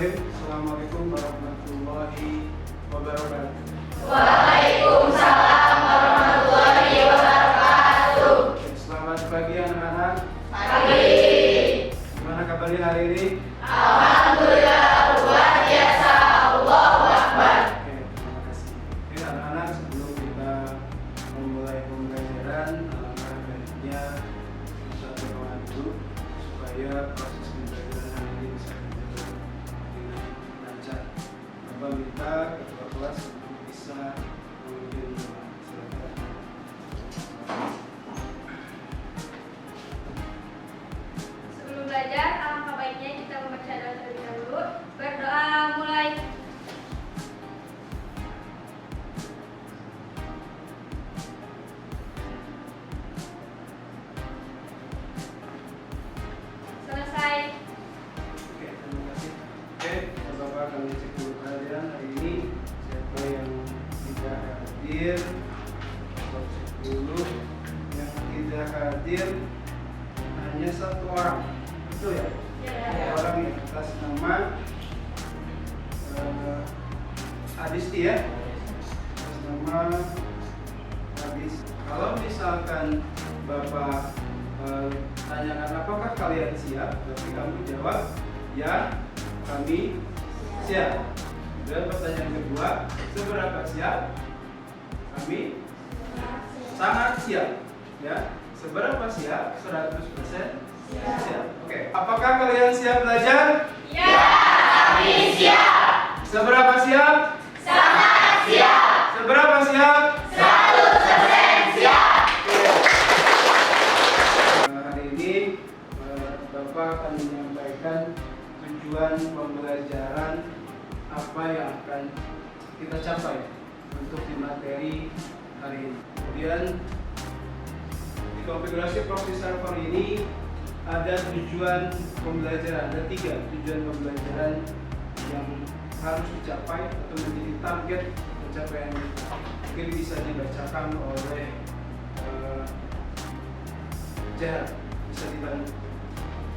Bismillahirrahmanirrahim. Assalamualaikum warahmatullahi wabarakatuh. Waalaikumsalam warahmatullahi wabarakatuh. Selamat pagi anak-anak. Pagi. Gimana kabarnya hari ini? Alhamdulillah luar biasa. Allahu Akbar. Oke, terima kasih. Oke, anak-anak, sebelum kita memulai pembelajaran, alangkah baiknya kita berdoa dulu supaya proses pembelajaran hari ini bisa berjalan dengan lancar. Bapak minta ketua kelas untuk bisa memimpin doa. Silakan. Sebelum belajar, alangkah baiknya kita membaca doa terlebih dahulu. Berdoa mulai. Selesai. Oke, terima kasih. Oke, Bapak akan cek dulu kehadiran hari ini. Siapa yang tidak hadir? Bapak cek dulu. Yang tidak hadir hanya satu orang. Betul ya? Satu orang ya, atas nama Adisti ya. Atas nama Adisti. Kalau misalkan Bapak tanyakan apakah kalian siap, berarti kamu jawab ya, kami siap. Dan pertanyaan kedua, seberapa siap? Kami sangat siap. Ya, seberapa siap? 100% siap. Oke. Apakah kalian siap belajar? Ya, kami siap. Seberapa siap? Sangat siap. Seberapa siap? 100% siap. Hari ini Bapak akan menyampaikan tujuan pembelajaran apa yang akan kita capai untuk di materi hari ini. Kemudian di konfigurasi proxy server ini ada tujuan pembelajaran, ada 3 tujuan pembelajaran yang harus dicapai atau menjadi target pencapaian kita. Mungkin bisa dibacakan oleh Jahar, bisa dibantu.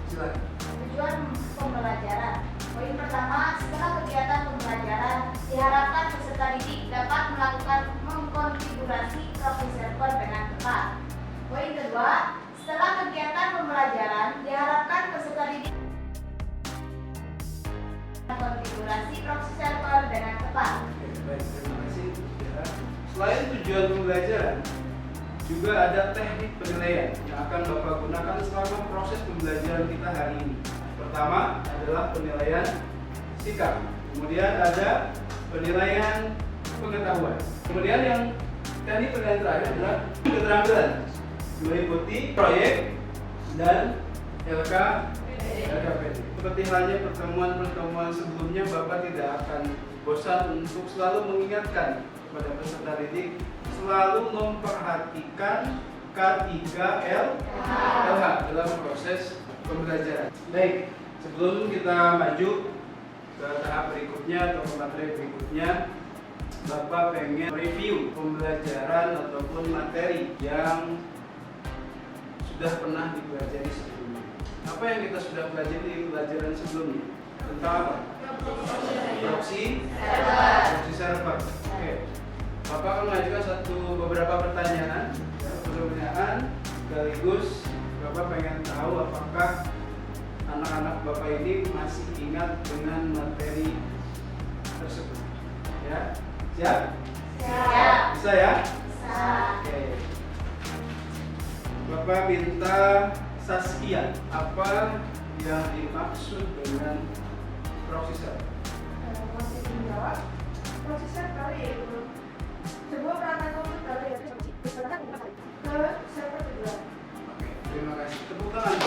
Silakan. Tujuan pembelajaran. Poin pertama, setelah kegiatan pembelajaran, diharapkan peserta didik dapat melakukan mengkonfigurasi proxy server dengan tepat. Poin kedua, setelah kegiatan pembelajaran, diharapkan peserta didik mengkonfigurasi proxy server dengan tepat. Oke, baik, terima kasih. Ya. Selain tujuan pembelajaran, juga ada teknik penilaian yang akan Bapak gunakan selama proses pembelajaran kita hari ini. Pertama adalah penilaian sikap, kemudian ada penilaian pengetahuan, kemudian yang teknik penilaian terakhir adalah keterampilan, meliputi proyek dan LKPD. Seperti halnya pertemuan-pertemuan sebelumnya, Bapak tidak akan bosan untuk selalu mengingatkan kepada peserta didik selalu memperhatikan K3LH dalam proses pembelajaran. Baik, sebelum kita maju ke tahap berikutnya atau ke materi berikutnya, Bapak pengen review pembelajaran ataupun materi yang sudah pernah dipelajari sebelumnya. Apa yang kita sudah pelajari di pelajaran sebelumnya? Tentang apa? Proxy server. Oke. Bapak akan mengajukan beberapa pertanyaan, sekaligus Bapak pengen tahu apakah anak-anak Bapak ini masih ingat dengan materi tersebut. Ya, siap? Siap. Bisa ya? Bisa. Oke. Bapak minta Saskia, apa yang dimaksud dengan proxy server? Masih menjawab proses server yaitu sebuah perangkat komputer yang diserahkan ke server kedua. Oke, terima kasih. Tepuk tangan.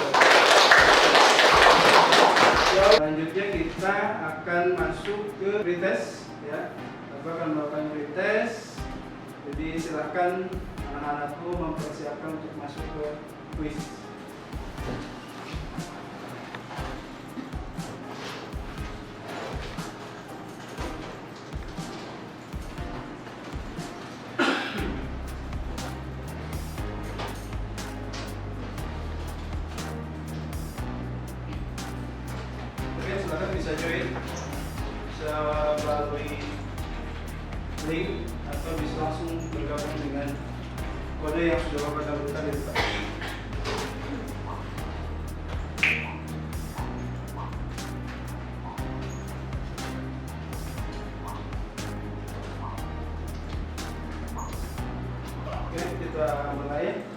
Selanjutnya kita akan masuk ke pretest ya. Bapak akan melakukan pretest. Jadi silakan anak-anakku mempersiapkan untuk masuk ke quiz. Oke, silakan bisa join. bisa melalui link atau bisa langsung bergabung dengan kode yang sudah Bapak daftarkan di depan. Oke, kita mulai.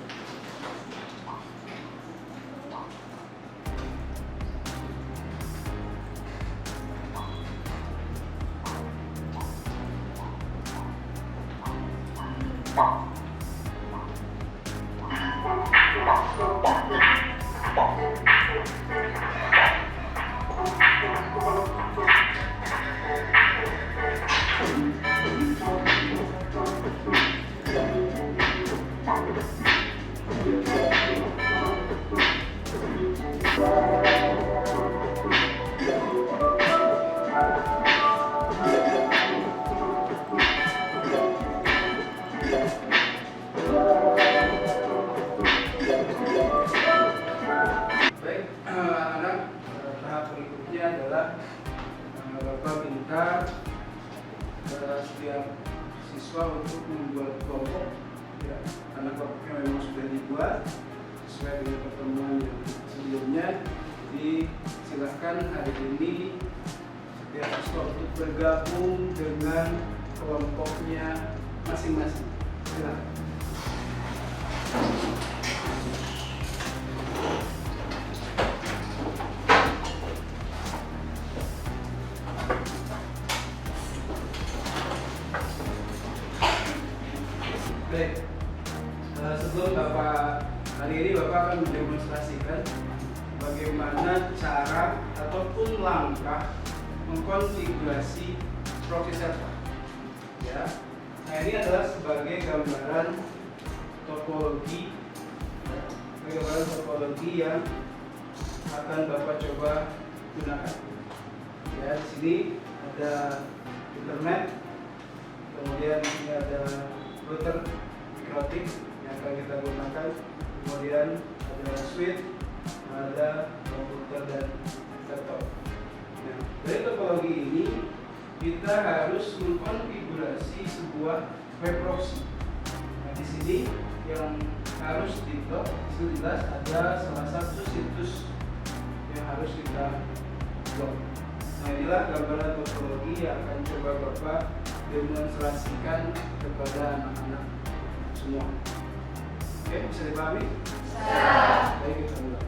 Baik, anak-anak, tahap berikutnya adalah Bapak minta setiap siswa untuk membuat kelompok. Ya, anak kelompoknya memang sudah dibuat sesuai dengan pertemuan yang sebelumnya. Jadi silahkan hari ini setiap siswa untuk bergabung dengan kelompoknya masing-masing. Silahkan. Baik, sebelum Bapak hari ini Bapak akan mendemonstrasikan bagaimana cara ataupun langkah mengkonfigurasi proxy server. Ya, nah ini adalah sebagai gambaran topologi, yang akan Bapak coba gunakan. Ya, di sini ada internet, kemudian ini ada router mikrotik yang akan kita gunakan, kemudian ada switch, ada komputer dan laptop. Nah, dari topologi ini kita harus mengkonfigurasi sebuah web proxy. Nah, di sini yang harus di-blok itu jelas ada salah satu situs yang harus kita blok. Nah, inilah gambaran topologi yang akan coba Bapak demonstrasikan kepada anak-anak semua. Oke, bisa dipahami? Bisa. Baik, kita mulai.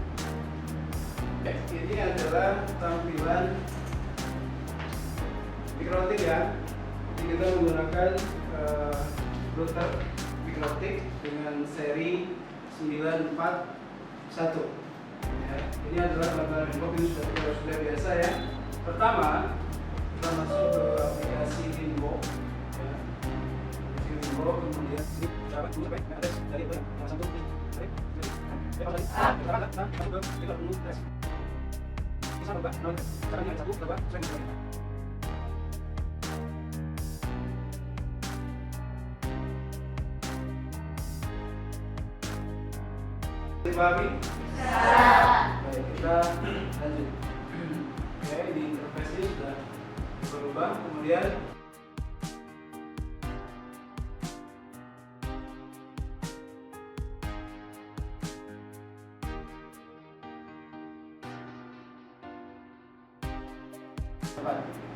Ini adalah tampilan mikrotik ya. Jadi kita menggunakan router mikrotik dengan seri 941. Ya, ini adalah gambaran inbox yang sudah biasa ya. Pertama, kita masuk ke aplikasi Inbox. Ya. Inbox, kemudian ini cara dulu ada dari itu yang satu ini. Bisa berubah, cara yang satu berubah sesuai dengan kita. Dipahami? Baik, kita lanjut. Oke, di interface ini sudah berubah. Kemudian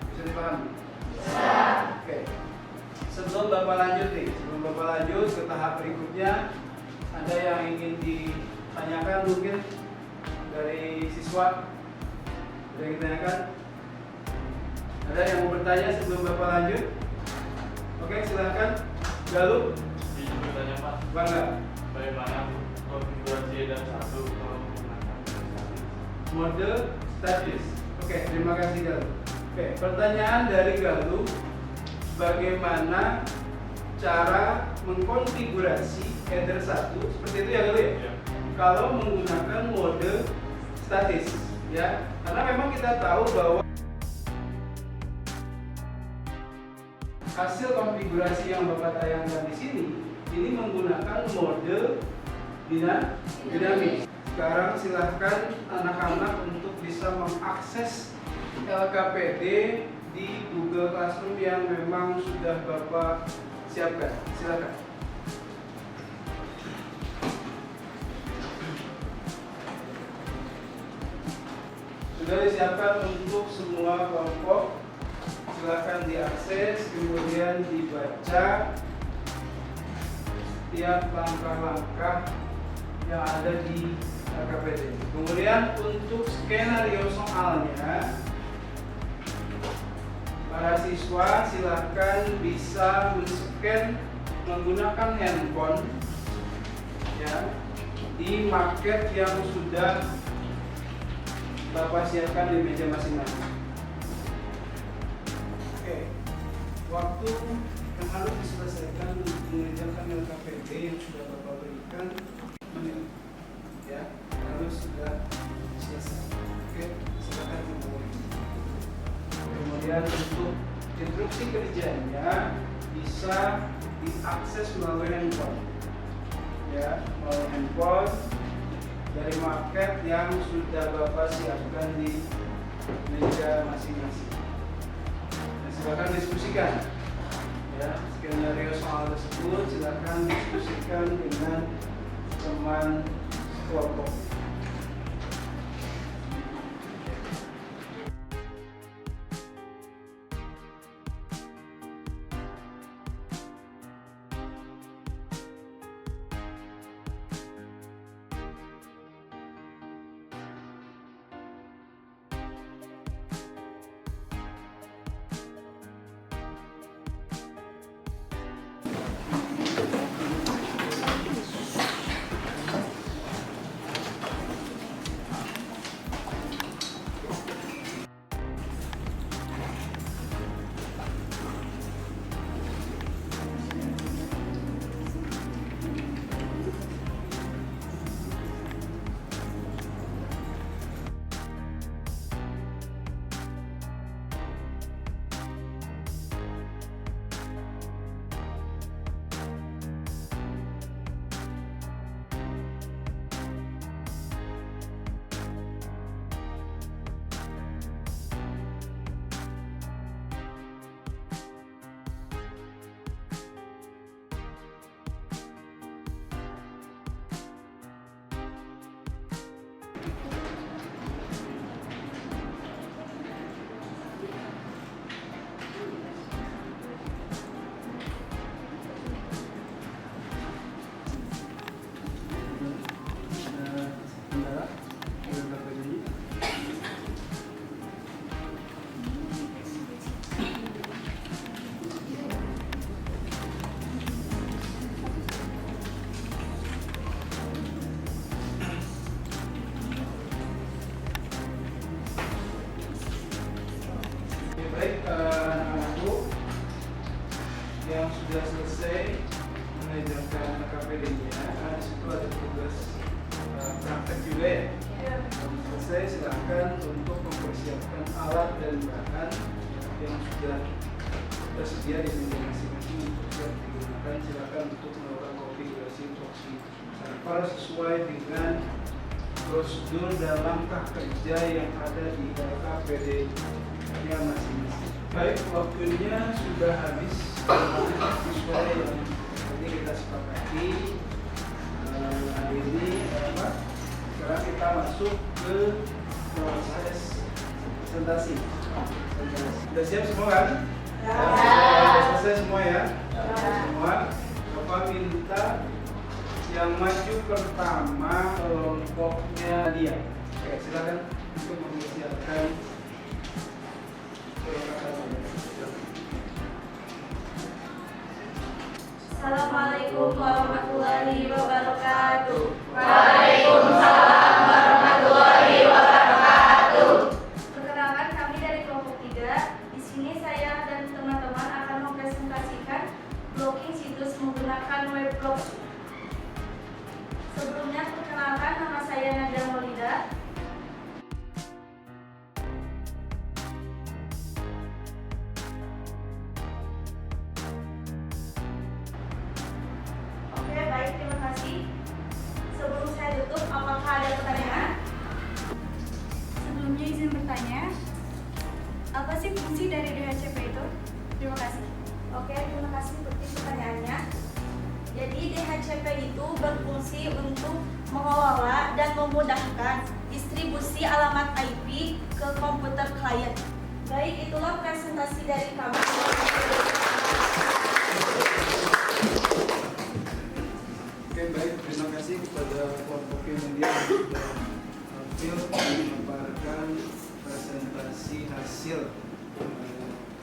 bisa dipahami? Bisa. Oke. Sebelum Bapak lanjut ke tahap berikutnya, ada yang ingin ditanyakan mungkin dari siswa? Ada yang ditanyakan? Ada yang mau bertanya sebelum Bapak lanjut? Oke, silakan. Galuh? Izin bertanya Pak, Bangga. bagaimana konfigurasi dan satu kalau menggunakan Mode statis. Oke, terima kasih Galuh. Oke, pertanyaan dari Galuh, bagaimana cara mengkonfigurasi header 1 seperti itu ya Galuh ya? Ya. Kalau menggunakan mode statis ya, karena memang kita tahu bahwa hasil konfigurasi yang Bapak tayangkan di sini ini menggunakan mode dinamis. Sekarang silahkan anak-anak untuk bisa mengakses LKPD di Google Classroom yang memang sudah Bapak siapkan. Silakan. Sudah disiapkan untuk semua kelompok. Silakan diakses, kemudian dibaca setiap langkah-langkah yang ada di KPD. Kemudian untuk skenario soalnya, para siswa silakan bisa men-scan menggunakan handphone ya di market yang sudah Bapak siapkan di meja masing-masing. Oke, waktu yang harus diselesaikan untuk mengerjakan LKPD yang sudah Bapak berikan menit ya, harus sudah selesai. Oke, silakan dimulai. Kemudian untuk instruksi kerjanya bisa diakses melalui handphone ya, melalui handphone dari market yang sudah Bapak siapkan di meja masing-masing. Nah, silakan diskusikan ya skenario soal tersebut, silakan diskusikan dengan teman kelompok. Baik, anak-anakku yang sudah selesai mengerjakan KPD-nya, di situ ada tugas praktek juga ya. Kalau selesai, silakan untuk mempersiapkan alat dan bahan yang sudah tersedia di meja masing-masing untuk siap digunakan. Silakan untuk melakukan konfigurasi proxy server sesuai dengan prosedur dan langkah kerja yang ada di KPD-nya masing-masing. Baik, waktunya sudah habis. Sesuai yang tadi kita sepakati hari ini apa? Sekarang kita masuk ke proses presentasi. Sudah siap semua kan? Sudah selesai semua ya? Semua. Bapak minta yang maju pertama kelompoknya dia. Oke, silakan untuk mempersiapkan Assalamualaikum warahmatullahi wabarakatuh. Waalaikumsalam warahmatullahi wabarakatuh. Perkenalkan, kami dari kelompok 3. Di sini saya dan teman-teman akan mempresentasikan blocking situs menggunakan web blog. Sebelumnya perkenalkan, nama saya Nadia Maulida. Oke, baik, terima kasih. Sebelum saya tutup, apakah ada pertanyaan? Sebelumnya izin bertanya, apa sih fungsi dari DHCP itu? Terima kasih. Oke, terima kasih untuk pertanyaannya. Jadi DHCP itu berfungsi untuk mengelola dan memudahkan distribusi alamat IP ke komputer klien. Baik, itulah presentasi dari kami. Oke, baik, terima kasih kepada kelompok media yang sudah tampil memaparkan presentasi hasil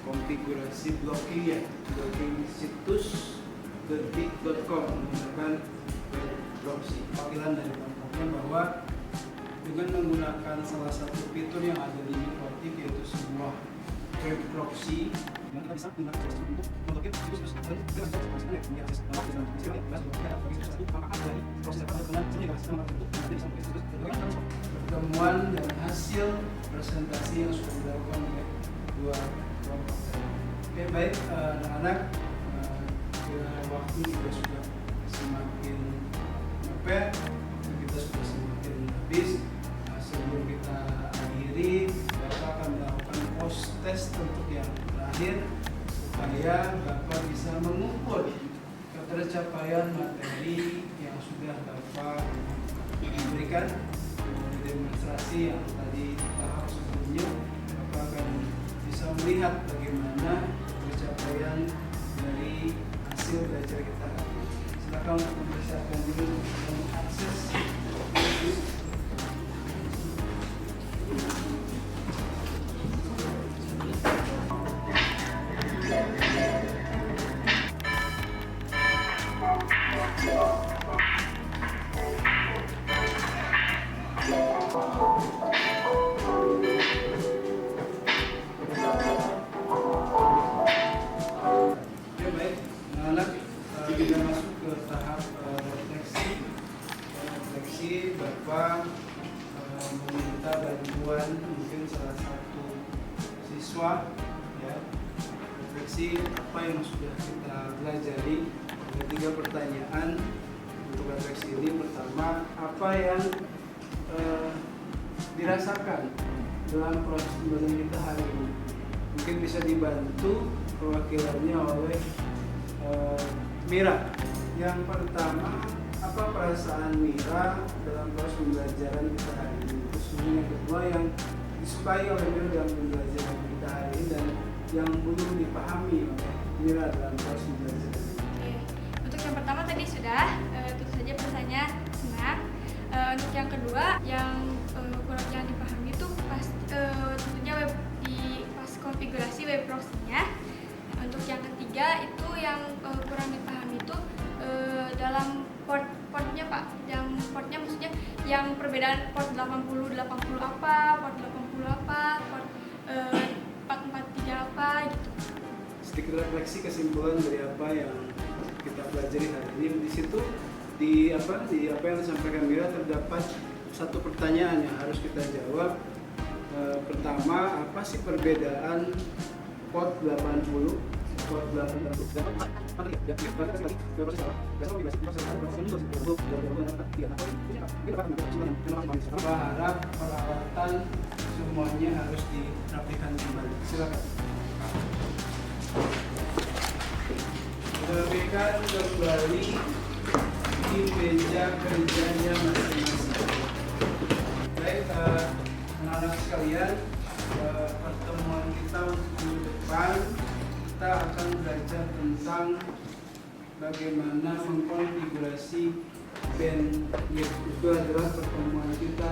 konfigurasi blocking situs detik.com menggunakan web proxy. Wakilan dari kelompoknya bahwa dengan menggunakan salah satu fitur yang ada di Mikrotik, yaitu sebuah web proxy yang kita bisa menggunakan untuk memblokir situs dan kita bisa menggunakan akses nomor dan pertemuan dan hasil presentasi yang sudah dilakukan oleh dua kelompok. Oke, baik anak-anak, waktu juga sudah semakin mepet, kita sudah semakin habis. Sebelum kita akhiri, Bapak akan melakukan post test untuk yang terakhir supaya Bapak bisa mengukur ketercapaian materi yang sudah Bapak berikan di demonstrasi yang tadi tahap sebelumnya. Bapak akan bisa melihat bagaimana pencapaian dari hasil belajar kita. Silakan untuk mempersiapkan dulu untuk mengakses. Kita masuk ke tahap refleksi. Bapak meminta bantuan mungkin salah satu siswa, ya, refleksi apa yang sudah kita pelajari. Ada 3 pertanyaan untuk refleksi ini. Pertama, apa yang dirasakan dalam proses belajar kita hari ini? Mungkin bisa dibantu perwakilannya oleh Mira. Yang pertama, apa perasaan Mira dalam proses pembelajaran kita hari ini? Terus yang kedua, yang disukai oleh Mira dalam pembelajaran kita hari ini dan yang belum dipahami oleh Mira dalam proses pembelajaran ini. Oke. Untuk yang pertama tadi sudah, tentu saja pesannya senang. Untuk yang kedua, yang kurang yang dipahami itu pas tentunya pas konfigurasi web proxy-nya. Untuk yang ketiga itu yang kurang dipahami itu dalam portnya Pak, yang portnya maksudnya yang perbedaan port 80 apa, port 80 apa, port 443 apa gitu. Sedikit refleksi kesimpulan dari apa yang kita pelajari hari ini. Di situ di apa yang disampaikan Mira terdapat satu pertanyaan yang harus kita jawab. Pertama, apa sih perbedaan port 80, port 80? Berharap peralatan semuanya harus dirapikan kembali. Silakan. Rapikan kembali di meja kerjanya masing-masing. Baik, anak-anak sekalian, pertemuan kita untuk depan kita akan belajar tentang bagaimana mengkonfigurasi bandwidth. Itu adalah pertemuan kita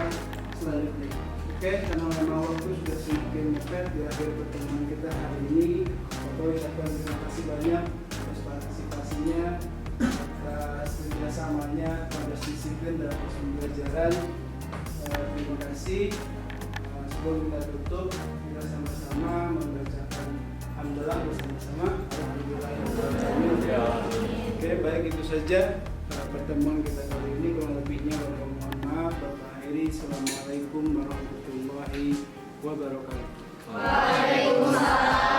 selanjutnya. Oke, karena memang waktu sudah semakin mepet di akhir pertemuan kita hari ini, Bapak ucapkan terima kasih banyak atas partisipasinya, atas kerjasamanya, pada disiplin dalam proses pembelajaran. Terima kasih. Sebelum kita tutup, kita sama-sama membacakan hamdalah bersama-sama. Alhamdulillah. Oke, baik, itu saja pertemuan kita kali ini. Kurang lebihnya mohon maaf. Bapak akhiri. Assalamualaikum warahmatullahi wabarakatuh. Waalaikumsalam.